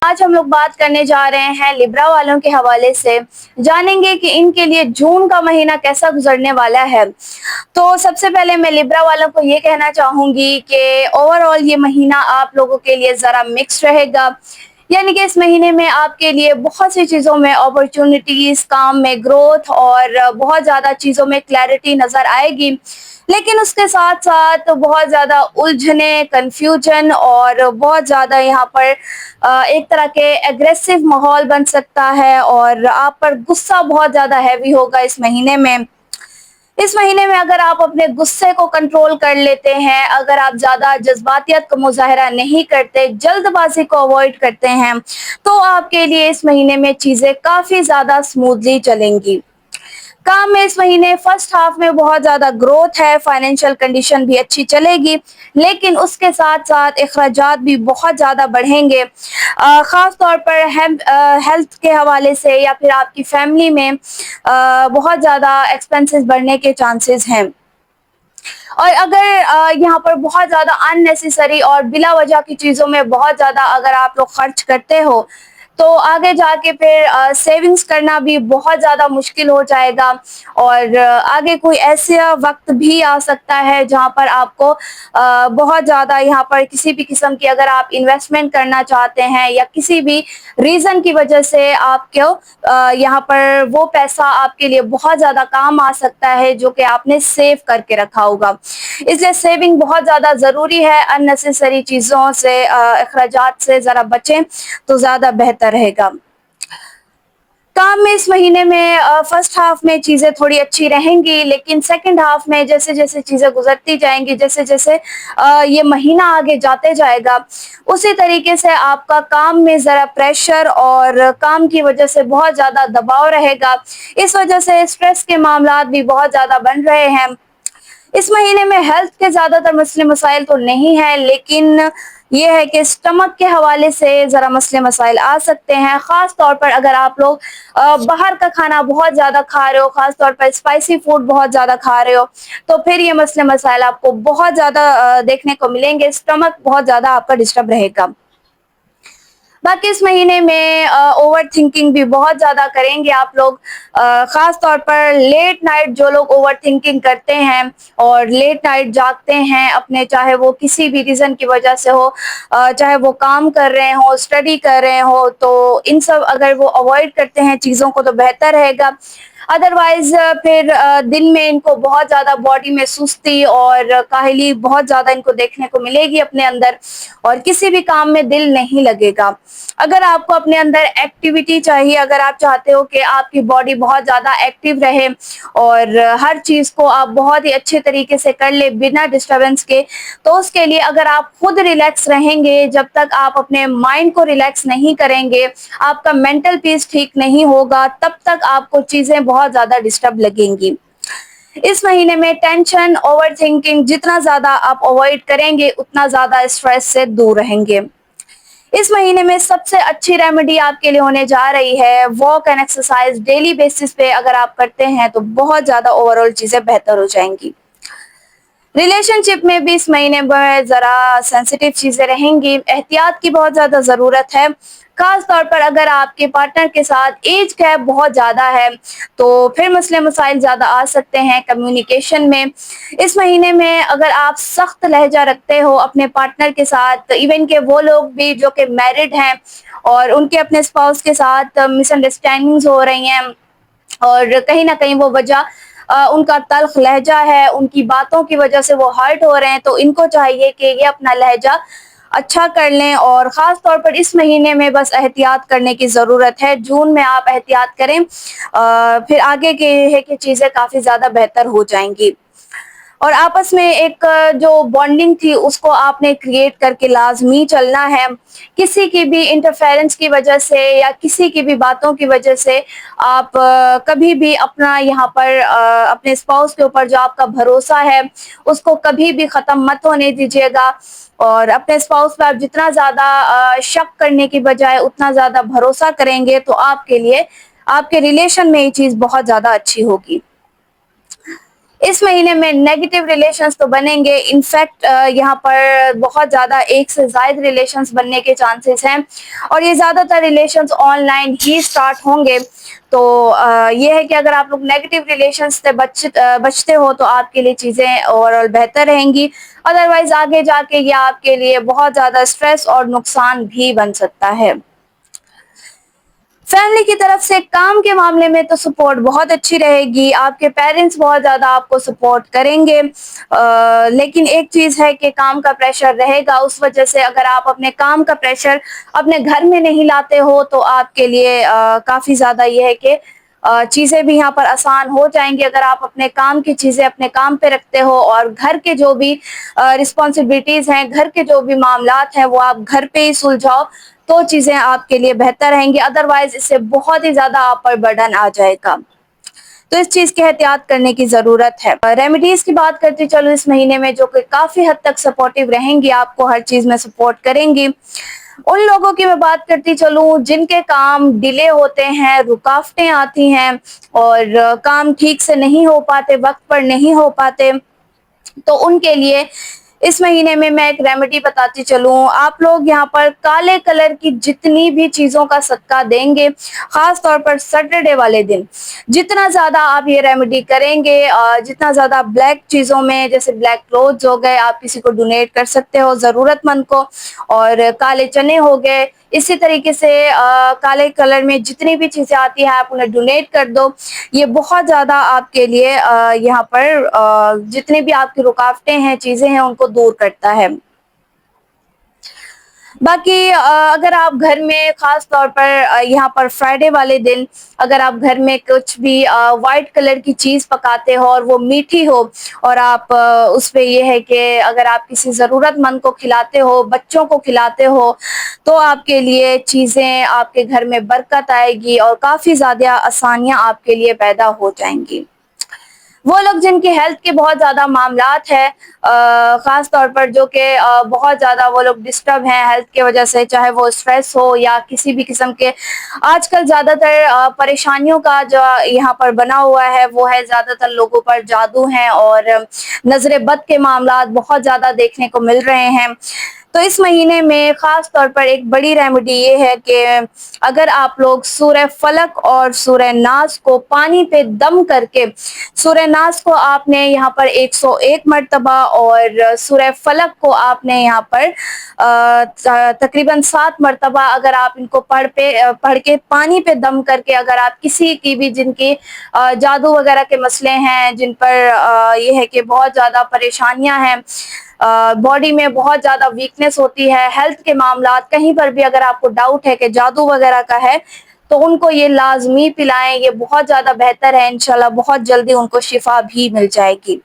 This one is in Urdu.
آج ہم لوگ بات کرنے جا رہے ہیں لبرا والوں کے حوالے سے، جانیں گے کہ ان کے لیے جون کا مہینہ کیسا گزرنے والا ہے۔ تو سب سے پہلے میں لبرا والوں کو یہ کہنا چاہوں گی کہ اوور آل یہ مہینہ آپ لوگوں کے لیے ذرا مکس رہے گا، یعنی کہ اس مہینے میں آپ کے لیے بہت سی چیزوں میں اپرچونٹیز، کام میں گروتھ اور بہت زیادہ چیزوں میں کلیئرٹی نظر آئے گی، لیکن اس کے ساتھ ساتھ بہت زیادہ الجھنے، کنفیوژن اور بہت زیادہ یہاں پر ایک طرح کے ایگریسو ماحول بن سکتا ہے، اور آپ پر غصہ بہت زیادہ ہیوی ہوگا اس مہینے میں۔ اس مہینے میں اگر آپ اپنے غصے کو کنٹرول کر لیتے ہیں، اگر آپ زیادہ جذباتیت کا مظاہرہ نہیں کرتے، جلد بازی کو اوائڈ کرتے ہیں، تو آپ کے لیے اس مہینے میں چیزیں کافی زیادہ اسموتھلی چلیں گی۔ کام میں اس مہینے فرسٹ ہاف میں بہت زیادہ گروتھ ہے، فائنینشیل کنڈیشن بھی اچھی چلے گی، لیکن اس کے ساتھ ساتھ اخراجات بھی بہت زیادہ بڑھیں گے، خاص طور پر ہیلتھ کے حوالے سے یا پھر آپ کی فیملی میں بہت زیادہ ایکسپنسز بڑھنے کے چانسز ہیں۔ اور اگر یہاں پر بہت زیادہ ان نیسیسری اور بلا وجہ کی چیزوں میں بہت زیادہ اگر آپ لوگ خرچ کرتے ہو، تو آگے جا کے پھر سیونگز کرنا بھی بہت زیادہ مشکل ہو جائے گا، اور آگے کوئی ایسا وقت بھی آ سکتا ہے جہاں پر آپ کو بہت زیادہ یہاں پر کسی بھی قسم کی اگر آپ انویسٹمنٹ کرنا چاہتے ہیں یا کسی بھی ریزن کی وجہ سے آپ کو یہاں پر وہ پیسہ آپ کے لیے بہت زیادہ کام آ سکتا ہے جو کہ آپ نے سیو کر کے رکھا ہوگا، اس لیے سیونگ بہت زیادہ ضروری ہے۔ ان نیسیسری چیزوں سے، اخراجات سے ذرا بچیں تو زیادہ بہتر رہے گا۔ کام میں اس مہینے میں فرسٹ ہاف میں چیزیں تھوڑی اچھی رہیں گی، لیکن سیکنڈ ہاف میں جیسے جیسے چیزیں گزرتی جائیں گی، جیسے جیسے یہ مہینہ آگے جاتے جائے گا، اسی طریقے سے آپ کا کام میں ذرا پریشر اور کام کی وجہ سے بہت زیادہ دباؤ رہے گا، اس وجہ سے اسٹریس کے معاملات بھی بہت زیادہ بن رہے ہیں۔ اس مہینے میں ہیلتھ کے زیادہ تر مسئلے مسائل تو نہیں ہیں، لیکن یہ ہے کہ اسٹمک کے حوالے سے ذرا مسئلے مسائل آ سکتے ہیں، خاص طور پر اگر آپ لوگ باہر کا کھانا بہت زیادہ کھا رہے ہو، خاص طور پر اسپائسی فوڈ بہت زیادہ کھا رہے ہو، تو پھر یہ مسئلے مسائل آپ کو بہت زیادہ دیکھنے کو ملیں گے، اسٹمک بہت زیادہ آپ کا ڈسٹرب رہے گا۔ باقی اس مہینے میں اوور تھنکنگ بھی بہت زیادہ کریں گے آپ لوگ، خاص طور پر لیٹ نائٹ جو لوگ اوور تھنکنگ کرتے ہیں اور لیٹ نائٹ جاگتے ہیں اپنے، چاہے وہ کسی بھی ریزن کی وجہ سے ہو، چاہے وہ کام کر رہے ہوں، اسٹڈی کر رہے ہوں، تو ان سب اگر وہ اوائڈ کرتے ہیں چیزوں کو تو بہتر رہے گا۔ ادروائز پھر دن میں ان کو بہت زیادہ باڈی میں سستی اور کاہلی بہت زیادہ ان کو دیکھنے کو ملے گی اپنے اندر، اور کسی بھی کام میں دل نہیں لگے گا۔ اگر آپ کو اپنے اندر ایکٹیویٹی چاہیے، اگر آپ چاہتے ہو کہ آپ کی باڈی بہت زیادہ ایکٹیو رہے اور ہر چیز کو آپ بہت ہی اچھے طریقے سے کر لے بنا ڈسٹربنس کے، تو اس کے لیے اگر آپ خود ریلیکس رہیں گے، جب تک آپ اپنے مائنڈ کو ریلیکس نہیں کریں گے، آپ کا مینٹل پیس ٹھیک نہیں ہوگا، تب تک آپ کو چیزیں بہت زیادہ ڈسٹرب لگیں گی۔ اس مہینے میں ٹینشن، اوور تھنکنگ جتنا زیادہ آپ اوائڈ کریں گے، اتنا زیادہ اسٹریس سے دور رہیں گے۔ اس مہینے میں سب سے اچھی ریمیڈی آپ کے لیے ہونے جا رہی ہے walk and exercise, daily basis پہ اگر آپ کرتے ہیں تو بہت زیادہ اوور آل چیزیں بہتر ہو جائیں گی۔ ریلیشن شپ میں بھی اس مہینے میں ذرا سینسیٹیو چیزیں رہیں گی، احتیاط کی بہت زیادہ ضرورت ہے، خاص طور پر اگر آپ کے پارٹنر کے ساتھ ایج گیپ بہت زیادہ ہے تو پھر مسئلے مسائل زیادہ آ سکتے ہیں کمیونیکیشن میں۔ اس مہینے میں اگر آپ سخت لہجہ رکھتے ہو اپنے پارٹنر کے ساتھ، ایون کہ وہ لوگ بھی جو کہ میرڈ ہیں اور ان کے اپنے اسپاؤس کے ساتھ مس انڈرسٹینڈنگز ہو رہی ہیں، اور کہیں نہ کہیں وہ وجہ ان کا تلخ لہجہ ہے، ان کی باتوں کی وجہ سے وہ ہرٹ ہو رہے ہیں، تو ان کو چاہیے کہ یہ اپنا لہجہ اچھا کر لیں، اور خاص طور پر اس مہینے میں بس احتیاط کرنے کی ضرورت ہے۔ جون میں آپ احتیاط کریں، پھر آگے کے ہے کہ چیزیں کافی زیادہ بہتر ہو جائیں گی، اور آپس میں ایک جو بانڈنگ تھی اس کو آپ نے کریٹ کر کے لازمی چلنا ہے۔ کسی کی بھی انٹرفیرنس کی وجہ سے یا کسی کی بھی باتوں کی وجہ سے آپ کبھی بھی اپنا یہاں پر اپنے اسپاؤس کے اوپر جو آپ کا بھروسہ ہے اس کو کبھی بھی ختم مت ہونے دیجیے گا، اور اپنے اسپاؤس پہ آپ جتنا زیادہ شک کرنے کی بجائے اتنا زیادہ بھروسہ کریں گے تو آپ کے لیے، آپ کے ریلیشن میں یہ چیز بہت زیادہ اچھی ہوگی۔ اس مہینے میں نیگیٹو ریلیشنز تو بنیں گے، انفیکٹ یہاں پر بہت زیادہ ایک سے زائد ریلیشنز بننے کے چانسز ہیں، اور یہ زیادہ تر relations on line he start ہوں گے۔ تو یہ ہے کہ اگر آپ لوگ نیگیٹو ریلیشنز سے بچتے ہو تو آپ کے لیے چیزیں اوور آل بہتر رہیں گی، ادروائز آگے جا کے یہ آپ کے لیے بہت زیادہ اسٹریس اور نقصان بھی بن سکتا ہے۔ فیملی کی طرف سے کام کے معاملے میں تو سپورٹ بہت اچھی رہے گی، آپ کے پیرنٹس بہت زیادہ آپ کو سپورٹ کریں گے، لیکن ایک چیز ہے کہ کام کا پریشر رہے گا، اس وجہ سے اگر آپ اپنے کام کا پریشر اپنے گھر میں نہیں لاتے ہو تو آپ کے لیے کافی زیادہ یہ ہے کہ چیزیں بھی یہاں پر آسان ہو جائیں گی۔ اگر آپ اپنے کام کی چیزیں اپنے کام پہ رکھتے ہو اور گھر کے جو بھی رسپانسبلٹیز ہیں، گھر کے جو بھی معاملات ہیں وہ آپ گھر پہ ہی سلجھاؤ تو چیزیں آپ کے لیے بہتر رہیں گی، ادروائز اس سے بہت ہی زیادہ آپ پر برڈن آ جائے گا، تو اس چیز کی احتیاط کرنے کی ضرورت ہے۔ ریمیڈیز کی بات کرتے چلو اس مہینے میں جو کہ کافی حد تک سپورٹیو رہیں گی، آپ کو ہر چیز میں سپورٹ کریں گی، ان لوگوں کی میں بات کرتی چلوں جن کے کام ڈیلے ہوتے ہیں، رکاوٹیں آتی ہیں اور کام ٹھیک سے نہیں ہو پاتے، وقت پر نہیں ہو پاتے، تو ان کے لیے اس مہینے میں ایک ریمیڈی بتاتی چلوں۔ آپ لوگ یہاں پر کالے کلر کی جتنی بھی چیزوں کا صدقہ دیں گے، خاص طور پر سیٹرڈے والے دن جتنا زیادہ آپ یہ ریمیڈی کریں گے، جتنا زیادہ بلیک چیزوں میں جیسے بلیک کلوتھز ہو گئے آپ کسی کو ڈونیٹ کر سکتے ہو ضرورت مند کو، اور کالے چنے ہو گئے، اسی طریقے سے کالے کلر میں جتنی بھی چیزیں آتی ہیں آپ انہیں ڈونیٹ کر دو، یہ بہت زیادہ آپ کے لیے یہاں پر جتنی بھی آپ کی رکاوٹیں ہیں، چیزیں ہیں، ان کو دور کرتا ہے۔ باقی اگر آپ گھر میں خاص طور پر یہاں پر فرائیڈے والے دن اگر آپ گھر میں کچھ بھی وائٹ کلر کی چیز پکاتے ہو اور وہ میٹھی ہو، اور آپ اس پہ یہ ہے کہ اگر آپ کسی ضرورت مند کو کھلاتے ہو، بچوں کو کھلاتے ہو، تو آپ کے لیے چیزیں آپ کے گھر میں برکت آئے گی اور کافی زیادہ آسانیاں آپ کے لیے پیدا ہو جائیں گی۔ وہ لوگ جن کی ہیلتھ کے بہت زیادہ معاملات ہیں، خاص طور پر جو کہ بہت زیادہ وہ لوگ ڈسٹرب ہیں ہیلتھ کی وجہ سے، چاہے وہ اسٹریس ہو یا کسی بھی قسم کے آج کل زیادہ تر پریشانیوں کا جو یہاں پر بنا ہوا ہے وہ ہے زیادہ تر لوگوں پر جادو ہیں اور نظر بد کے معاملات بہت زیادہ دیکھنے کو مل رہے ہیں۔ تو اس مہینے میں خاص طور پر ایک بڑی ریمیڈی یہ ہے کہ اگر آپ لوگ سورہ فلق اور سورہ ناس کو پانی پہ دم کر کے، سورہ ناس کو آپ نے یہاں پر 101 مرتبہ اور سورہ فلق کو آپ نے یہاں پر تقریباً 7 مرتبہ اگر آپ ان کو پڑھ کے پانی پہ دم کر کے، اگر آپ کسی کی بھی جن کی جادو وغیرہ کے مسئلے ہیں، جن پر یہ ہے کہ بہت زیادہ پریشانیاں ہیں، باڈی میں بہت زیادہ ویکنس ہوتی ہے، ہیلتھ کے معاملات کہیں پر بھی اگر آپ کو ڈاؤٹ ہے کہ جادو وغیرہ کا ہے تو ان کو یہ لازمی پلائیں، یہ بہت زیادہ بہتر ہے، انشاءاللہ بہت جلدی ان کو شفا بھی مل جائے گی۔